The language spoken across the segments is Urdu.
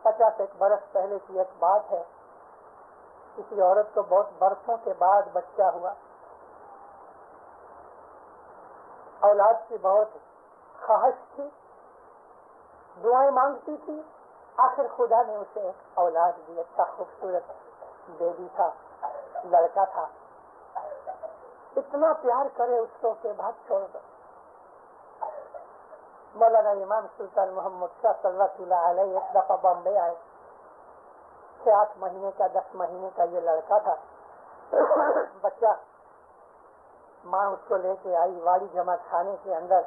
50 ایک برس پہلے کی ایک بات ہے. کسی عورت کو بہت برسوں کے بعد بچہ ہوا. اولاد کی بہت خواہش تھی, دعائیں مانگتی تھی. آخر خدا نے اسے ایک اولاد دی. اچھا خوبصورت بیبی تھا, لڑکا تھا. اتنا پیار کرے اس کو کہ بات چھوڑ دو. مولانا امام سلطان محمد شاہ صلی اللہ علیہ ایک دفعہ بامبے آئے. 8 مہینے کا 10 مہینے کا یہ لڑکا تھا, بچہ. ماں اس کو لے کے آئی واڑی جمع خانے کے اندر.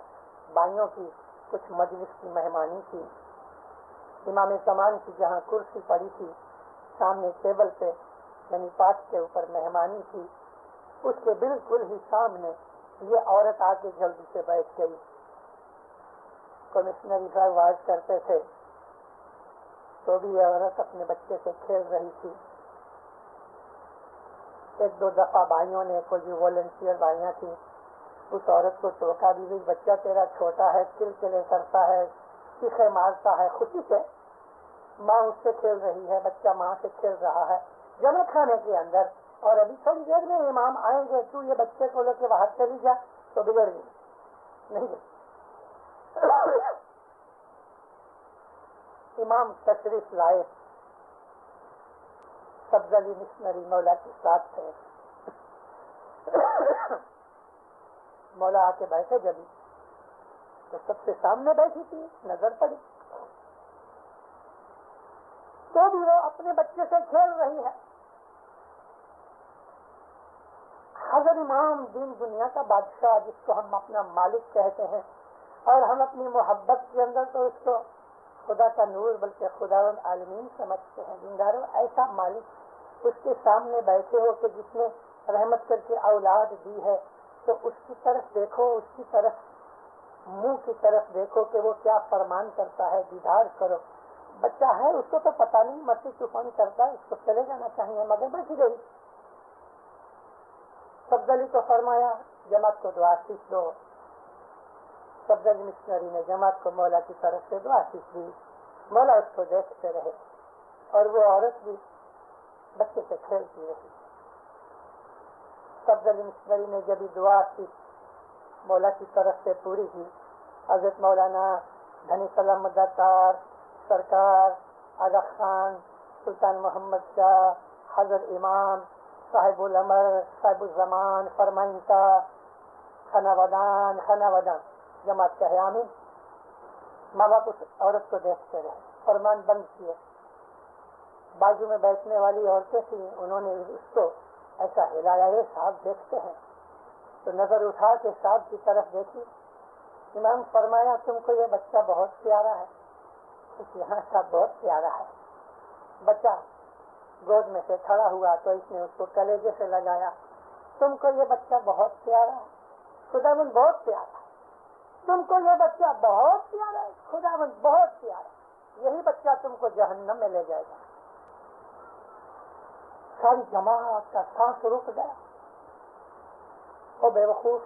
بھائیوں کی کچھ مجلس کی مہمانی تھی. امام زمان کی جہاں کرسی پڑی تھی, سامنے ٹیبل پہ یعنی پاٹ کے اوپر مہمانی تھی. اس کے بالکل ہی سامنے یہ عورت آ کے جلدی سے بیٹھ گئی. کمشنری صاحب واز کرتے تھے تو بھی یہ عورت اپنے بچے سے کھیل رہی تھی. 1-2 دفعہ بھائیوں نے, کوئی والنٹیئر بھائیاں تھیں, اس عورت کو ٹوکا بھی گئی, بچہ تیرا چھوٹا ہے, کلکلے کرتا ہے, چیخے مارتا ہے. خوشی سے ماں اس سے کھیل رہی ہے, بچہ ماں سے کھیل رہا ہے جمع کھانے کے اندر. اور ابھی تھوڑی دیر میں امام آئیں گے, تو یہ بچے کو لے کے باہر چلی جا تو بگڑ گئی. نہیں گئی. امام تشریف لائے, سبز علی مشنری مولا کے ساتھ تھے. مولا آ کے بیٹھے جبھی تو سب سے سامنے بیٹھی تھی, نظر پڑی تو بھی وہ اپنے بچے سے کھیل رہی ہے. حضرت امام دین دنیا کا بادشاہ, جس کو ہم اپنا مالک کہتے ہیں, اور ہم اپنی محبت کے اندر تو اس کو خدا کا نور بلکہ خدا العالمین سمجھتے ہیں. دینداروں, ایسا مالک اس کے سامنے بیٹھے ہو کہ جس نے رحمت کر کے اولاد دی ہے, تو اس کی طرف دیکھو, اس کی طرف منہ کی طرف دیکھو کہ وہ کیا فرمان کرتا ہے. دیدار کرو. بچہ ہے, اس کو تو پتہ نہیں, مستی طوفان کرتا ہے, اس کو چلے جانا چاہیے, مگر بیٹھی رہی. سبز علی کو فرمایا جماعت کو دعا سیکھ دو. سبز علی مشنری نے جماعت کو مولا کی طرف سے دعا سیکھ دی. مولا اس کو دیکھتے رہے اور وہ عورت بھی بچے سے کھیلتی رہی. سبز علی مشنری نے جب دعا سیکھ مولا کی طرف سے پوری کی, حضرت مولانا دھنی سلام مددکار سرکار آغا خان سلطان محمد شاہ حضرت امام صاحب العمر صاحب الزمان فرمائنتا خناودان جماعت کہے آمین. ماں باپ اس عورت کو دیکھتے رہے, فرمان بند کیے. بازو میں بیٹھنے والی عورتیں تھیں, انہوں نے اس کو ایسا ہلایا, یہ صاحب دیکھتے ہیں, تو نظر اٹھا کے صاحب کی طرف دیکھی. امام فرمایا تم کو یہ بچہ بہت پیارا ہے. اس یہاں صاحب بہت پیارا ہے. بچہ گود میں سے کھڑا ہوا تو اس نے اس کو کلیجے سے لگایا. تم کو یہ بچہ بہت پیارا ہے, خداوند بہت پیارا ہے. تم کو یہ بچہ بہت پیارا ہے, خداوند بہت پیارا ہے. یہی بچہ تم کو جہنم میں لے جائے گا. ساری جماعت کا سانس رک گیا. او بے وقوف,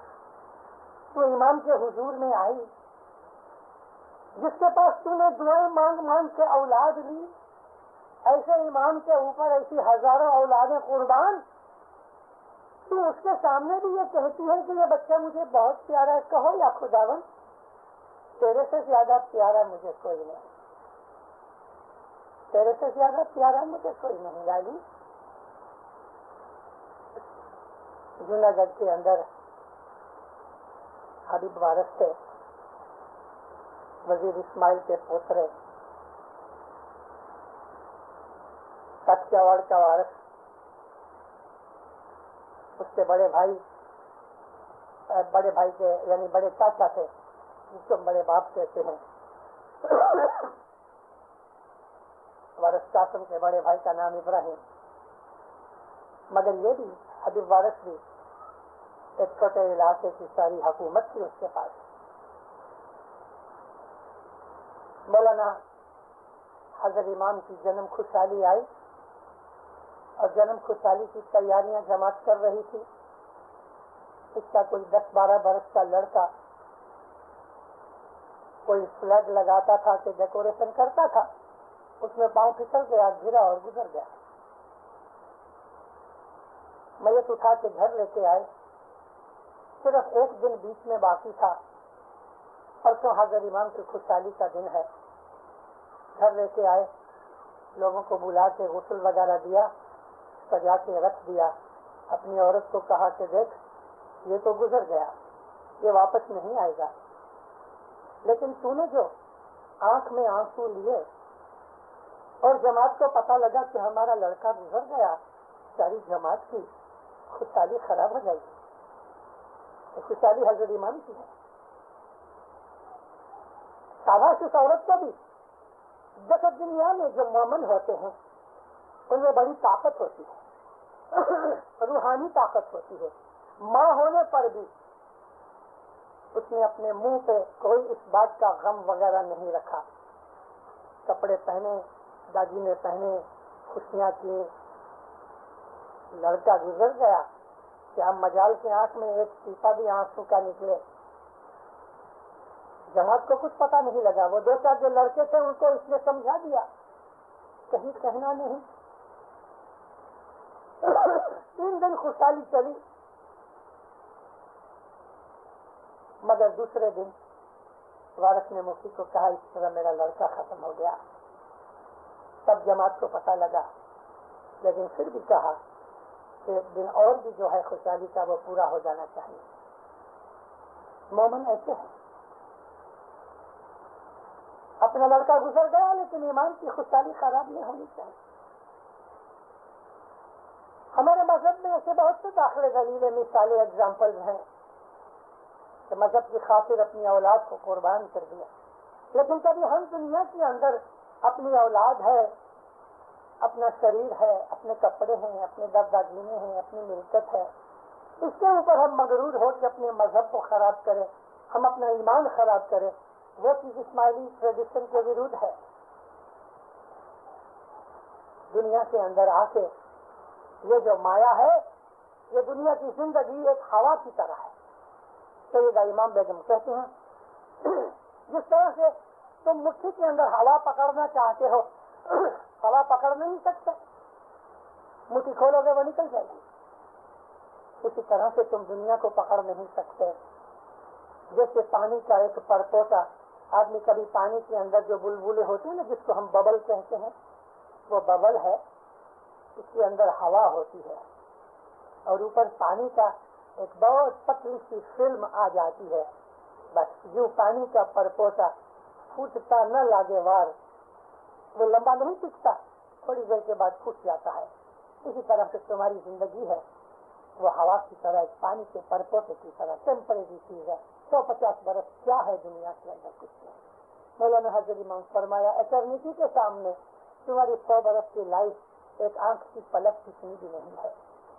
تو امام کے حضور میں آئی, جس کے پاس تم نے دعائیں مانگ مانگ کے اولاد لی, ایسے امام کے اوپر ایسی ہزاروں اولادیں قربان, تو اس کے سامنے بھی یہ کہتی ہے کہ یہ بچہ مجھے بہت پیارا ہے. کہو یا خداوند تیرے سے زیادہ پیارا مجھے کوئی نہیں, تیرے سے زیادہ پیارا مجھے کوئی نہیں. لالی جوناگڑھ کے اندر حبیب وارث تھے, وزیر اسماعیل کے پوترے, کٹیاواڑ کا وارث. اس کے بڑے بھائی کے یعنی بڑے چاچا تھے, جس کو بڑے باپ کہتے ہیں. وارث قاسم کے بڑے بھائی کا نام ابراہیم. مگر یہ بھی حبیب وارث بھی ایک چھوٹے علاقے کی ساری حکومت تھی اس کے پاس. مولانا حضرت امام کی جنم خوشحالی آئی اور جنم خوشحالی کی تیاریاں جماعت کر رہی تھی. اس کا کوئی 10-12 برس کا لڑکا کوئی فلیگ لگاتا تھا کہ ڈیکوریشن کرتا تھا. اس میں پاؤں پھسل گیا, گرا اور گزر گیا. میت اٹھا کے گھر لے کے آئے. صرف ایک دن بیچ میں باقی تھا, پرسوں حاضر امام کی خوشحالی کا دن ہے. گھر لے کے آئے, لوگوں کو بلا کے غسل وغیرہ دیا, سجا کے رکھ دیا. اپنی عورت کو کہا کہ دیکھ یہ تو گزر گیا, یہ واپس نہیں آئے گا, لیکن تو نے جو آنکھ میں آنسو لیے اور جماعت کو پتا لگا کہ ہمارا لڑکا گزر گیا, ساری جماعت کی خوشحالی خراب ہو جائے گی. خوشحالی حضرت امام کی ہے. شاباش اس عورت کو بھی. جسد دنیا میں جو مومن ہوتے ہیں ان میں بڑی طاقت ہوتی ہے, روحانی طاقت ہوتی ہے. ماں ہونے پر بھی اس نے اپنے منہ پہ کوئی اس بات کا غم وغیرہ نہیں رکھا. کپڑے پہنے, داگینے پہنے, خوشیاں کی. لڑکا گزر گیا, کیا مجال کی آنکھ میں ایک ٹیپا بھی آنسو کا نکلے. جماعت کو کچھ پتا نہیں لگا. وہ دو چار جو لڑکے تھے ان کو اس نے سمجھا دیا, کہیں کہنا نہیں. 3 دن خوشحالی چلی, مگر دوسرے دن وارث نے مفتی کو کہا اس طرح میرا لڑکا ختم ہو گیا. تب جماعت کو پتا لگا, لیکن پھر بھی کہا کہ ایک دن اور بھی جو ہے خوشحالی کا وہ پورا ہو جانا چاہیے. مومن ایسے ہیں, اپنا لڑکا گزر گیا لیکن ایمان کی خوشحالی خراب نہیں ہونی چاہیے. ہمارے مذہب میں ایسے بہت سے داخلے دلیلیں, مثالیں, ایگزامپل ہیں کہ مذہب کی خاطر اپنی اولاد کو قربان کر دیا. لیکن کبھی ہم دنیا کے اندر اپنی اولاد ہے, اپنا شریر ہے, اپنے کپڑے ہیں, اپنے داگینے ہیں, اپنی ملکت ہے, اس کے اوپر ہم مغرور ہو کے اپنے مذہب کو خراب کریں, ہم اپنا ایمان خراب کریں, وہ چیز اسماعیلی ٹریڈیشن کے ورود ہے. دنیا کے اندر آ کے یہ جو مایا ہے, یہ دنیا کی زندگی ایک ہوا کی طرح ہے. سیدہ امام بیگم کہتے ہیں جس طرح سے تم مٹھی کے اندر ہوا پکڑنا چاہتے ہو, ہوا پکڑ نہیں سکتے, مٹھی کھولو گے وہ نکل جائے گی. اسی طرح سے تم دنیا کو پکڑ نہیں سکتے. جیسے پانی کا ایک پرپوٹا, آدمی کبھی پانی کے اندر جو بلبلے ہوتے ہیں نا, جس کو ہم ببل کہتے ہیں, وہ ببل ہے, اس کے اندر ہوا ہوتی ہے اور اوپر پانی کا ایک بہت پتلی سی فلم آ جاتی ہے. بس یوں پانی کا پرپوٹا پھوٹتا نہ لاگے وار, وہ لمبا نہیں ٹکتا, تھوڑی دیر کے بعد پھوٹ جاتا ہے. اسی طرح سے تمہاری زندگی ہے, وہ ہوا کی طرح, ایک پانی کے پرپوٹے کی طرح ٹیمپریری چیز ہے. 150 برس کیا ہے دنیا کے اندر, کچھ نہیں. مولانا حضرت امام فرمایا ایٹرنیٹی کے سامنے تمہاری 100 برس کی لائف ایک آنکھ کی پلک کتنی بھی نہیں ہے.